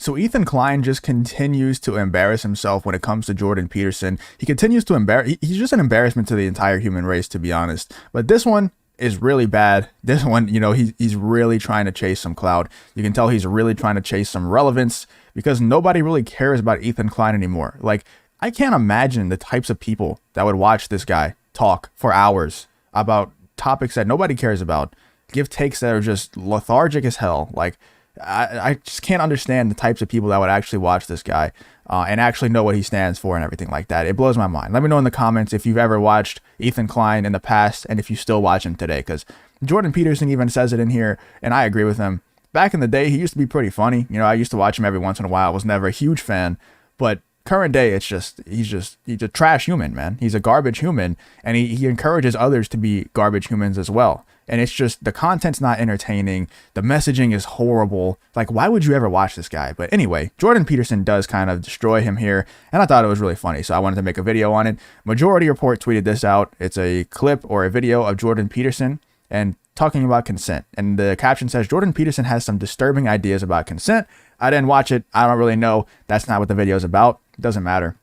So Ethan Klein just continues to embarrass himself when it comes to Jordan Peterson. He continues to embarrass. He's just an embarrassment to the entire human race, to be honest. But this one is really bad. This one, he's really trying to chase some clout. You can tell he's really trying to chase some relevance because nobody really cares about Ethan Klein anymore. Like, I can't imagine the types of people that would watch this guy talk for hours about topics that nobody cares about, give takes that are just lethargic as hell. Like, I just can't understand the types of people that would actually watch this guy and actually know what he stands for and everything like that. It blows my mind. Let me know in the comments if you've ever watched Ethan Klein in the past and if you still watch him today, because Jordan Peterson even says it in here, and I agree with him. Back in the day, he used to be pretty funny. I used to watch him every once in a while. I was never a huge fan, but current day, he's a trash human, man. He's a garbage human, and he encourages others to be garbage humans as well. And it's just, the content's not entertaining. The messaging is horrible. Like, why would you ever watch this guy? But anyway, Jordan Peterson does kind of destroy him here, and I thought it was really funny, so I wanted to make a video on it. Majority Report tweeted this out. It's a clip or a video of Jordan Peterson and talking about consent. And the caption says, Jordan Peterson has some disturbing ideas about consent. I didn't watch it. I don't really know. That's not what the video is about. It doesn't matter.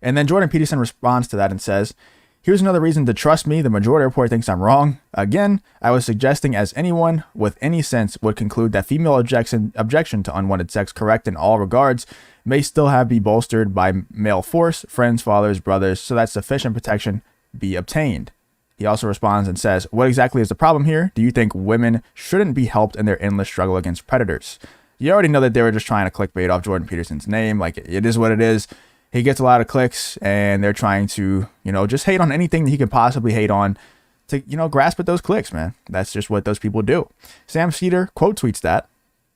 And then Jordan Peterson responds to that and says, here's another reason to trust me. The Majority Report thinks I'm wrong. Again, I was suggesting, as anyone with any sense would conclude, that female objection to unwanted sex, correct in all regards, may still have be bolstered by male force, friends, fathers, brothers, so that sufficient protection be obtained. He also responds and says, what exactly is the problem here? Do you think women shouldn't be helped in their endless struggle against predators? You already know that they were just trying to clickbait off Jordan Peterson's name. Like, it is what it is. He gets a lot of clicks, and they're trying to, just hate on anything that he can possibly hate on to, grasp at those clicks, man. That's just what those people do. Sam Cedar quote tweets that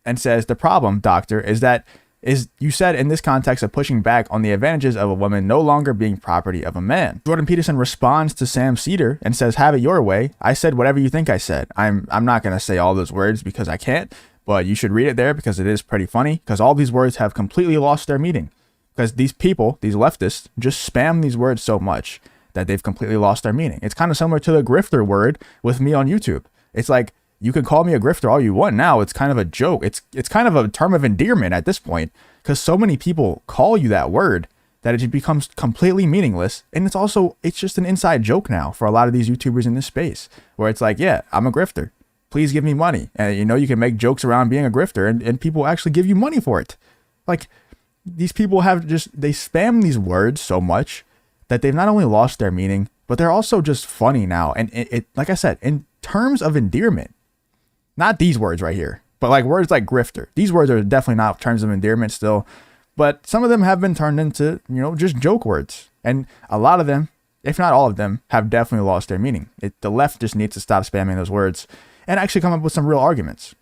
and says, the problem, doctor, is you said in this context of pushing back on the advantages of a woman no longer being property of a man. Jordan Peterson responds to Sam Cedar and says, have it your way. I said whatever you think I said. I'm not going to say all those words because I can't, but you should read it there because it is pretty funny, because all these words have completely lost their meaning. Because these people, these leftists, just spam these words so much that they've completely lost their meaning. It's kind of similar to the grifter word with me on YouTube. It's like, you can call me a grifter all you want now. It's kind of a joke. It's kind of a term of endearment at this point, because so many people call you that word that it just becomes completely meaningless. And it's just an inside joke now for a lot of these YouTubers in this space, where it's like, yeah, I'm a grifter. Please give me money. And you can make jokes around being a grifter and people actually give you money for it. Like, these people they spam these words so much that they've not only lost their meaning, but they're also just funny now. And it like I said, in terms of endearment, not these words right here, but like words like grifter. These words are definitely not terms of endearment still, but some of them have been turned into, just joke words. And a lot of them, if not all of them, have definitely lost their meaning. The left just needs to stop spamming those words and actually come up with some real arguments.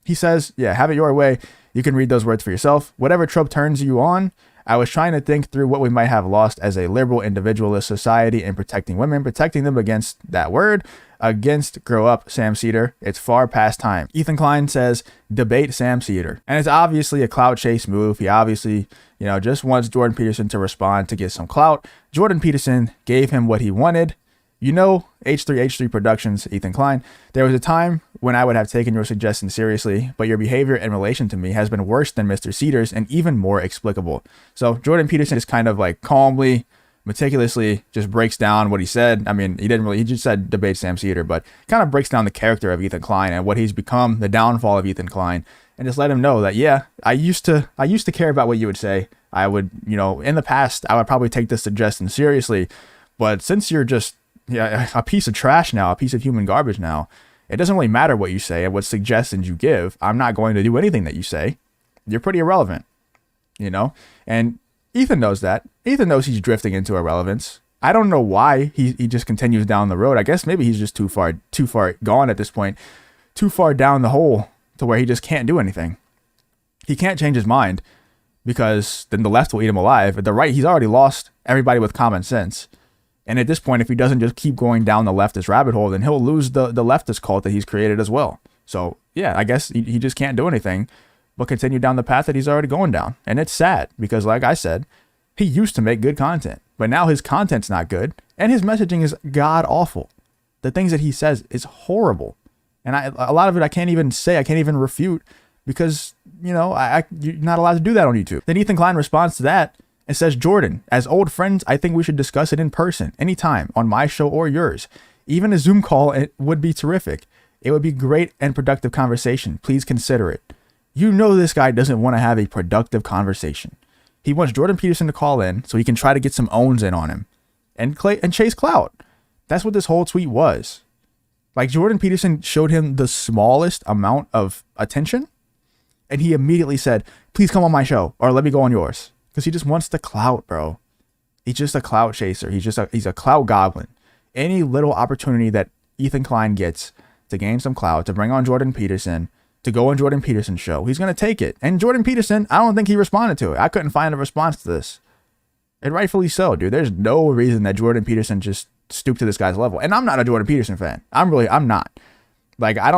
He says, yeah, have it your way. You can read those words for yourself. Whatever trope turns you on, I was trying to think through what we might have lost as a liberal individualist society in protecting women, protecting them against that word, against grow up, Sam Cedar. It's far past time. Ethan Klein says, debate Sam Cedar. And it's obviously a clout chase move. He obviously, just wants Jordan Peterson to respond to get some clout. Jordan Peterson gave him what he wanted. H3H3 Productions, Ethan Klein. There was a time when I would have taken your suggestion seriously, but your behavior in relation to me has been worse than Mr. Cedar's and even more explicable. So Jordan Peterson is kind of like calmly, meticulously just breaks down what he said. I mean, he just said debate Sam Cedar, but kind of breaks down the character of Ethan Klein and what he's become, the downfall of Ethan Klein, and just let him know that, yeah, I used to care about what you would say. I would, in the past, I would probably take this suggestion seriously, but since you're just a piece of trash now, a piece of human garbage now, it doesn't really matter what you say and what suggestions you give. I'm not going to do anything that you say. You're pretty irrelevant, and Ethan knows that. Ethan knows he's drifting into irrelevance. I don't know why he just continues down the road. I guess maybe he's just too far gone at this point, too far down the hole to where he just can't do anything. He can't change his mind because then the left will eat him alive. At the right, he's already lost everybody with common sense. And at this point, if he doesn't just keep going down the leftist rabbit hole, then he'll lose the leftist cult that he's created as well. So, yeah, I guess he just can't do anything but continue down the path that he's already going down. And it's sad because, like I said, he used to make good content, but now his content's not good and his messaging is god awful. The things that he says is horrible. And a lot of it I can't even say, I can't even refute because, you're not allowed to do that on YouTube. Then Ethan Klein responds to that and says, Jordan, as old friends, I think we should discuss it in person, anytime, on my show or yours. Even a Zoom call, it would be terrific. It would be great and productive conversation. Please consider it. You know this guy doesn't want to have a productive conversation. He wants Jordan Peterson to call in so he can try to get some owns in on him and chase clout. That's what this whole tweet was. Like, Jordan Peterson showed him the smallest amount of attention, and he immediately said, please come on my show or let me go on yours. Because he just wants the clout, bro. He's just a clout chaser. He's a clout goblin. Any little opportunity that Ethan Klein gets to gain some clout, to bring on Jordan Peterson, to go on Jordan Peterson's show, he's going to take it. And Jordan Peterson, I don't think he responded to it. I couldn't find a response to this. And rightfully so, dude. There's no reason that Jordan Peterson just stooped to this guy's level. And I'm not a Jordan Peterson fan. I'm not. Like, I'm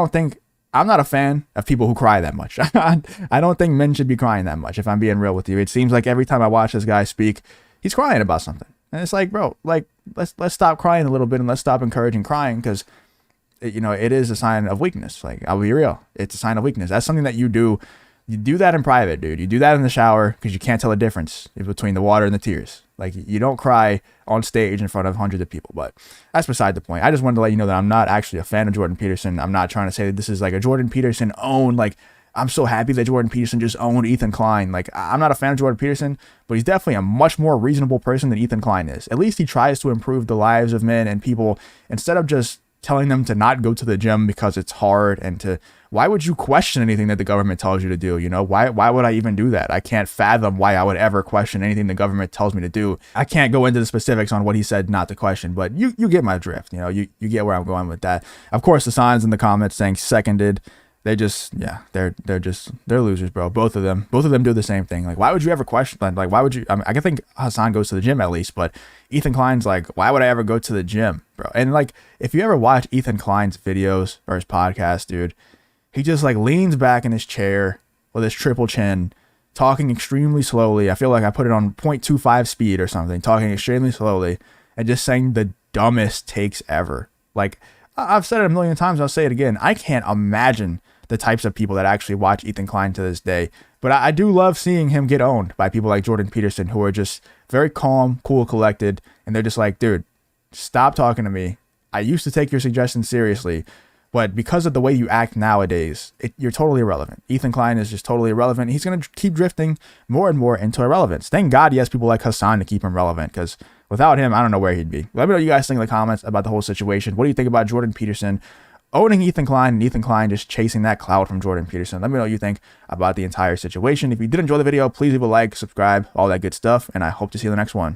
not a fan of people who cry that much. I don't think men should be crying that much, if I'm being real with you. It seems like every time I watch this guy speak, he's crying about something. And it's like, bro, like, let's stop crying a little bit and let's stop encouraging crying, because, it is a sign of weakness. Like, I'll be real. It's a sign of weakness. That's something that you do. You do that in private, dude. You do that in the shower because you can't tell the difference between the water and the tears. Like, you don't cry on stage in front of hundreds of people, but that's beside the point. I just wanted to let you know that I'm not actually a fan of Jordan Peterson. I'm not trying to say that this is like a Jordan Peterson own. Like, I'm so happy that Jordan Peterson just owned Ethan Klein. Like, I'm not a fan of Jordan Peterson, but he's definitely a much more reasonable person than Ethan Klein is. At least he tries to improve the lives of men and people instead of just telling them to not go to the gym because it's hard, and why would you question anything that the government tells you to do? Why would I even do that? I can't fathom why I would ever question anything the government tells me to do. I can't go into the specifics on what he said not to question, but you get my drift. You get where I'm going with that. Of course, the signs in the comments saying seconded, they're losers, bro. Both of them do the same thing. Like, why would you ever question? Like, why would you? I can think Hassan goes to the gym at least, but Ethan Klein's like, why would I ever go to the gym, bro? And like, if you ever watch Ethan Klein's videos or his podcast, dude, he just like leans back in his chair with his triple chin, talking extremely slowly. I feel like I put it on 0.25 speed or something, talking extremely slowly and just saying the dumbest takes ever. Like, I've said it a million times. I'll say it again. I can't imagine the types of people that actually watch Ethan Klein to this day. But I do love seeing him get owned by people like Jordan Peterson, who are just very calm, cool, collected. And they're just like, dude, stop talking to me. I used to take your suggestions seriously, but because of the way you act nowadays, you're totally irrelevant. Ethan Klein is just totally irrelevant. He's going to keep drifting more and more into irrelevance. Thank God he has people like Hassan to keep him relevant, because without him, I don't know where he'd be. Let me know what you guys think in the comments about the whole situation. What do you think about Jordan Peterson owning Ethan Klein and Ethan Klein just chasing that clout from Jordan Peterson? Let me know what you think about the entire situation. If you did enjoy the video, please leave a like, subscribe, all that good stuff, and I hope to see you in the next one.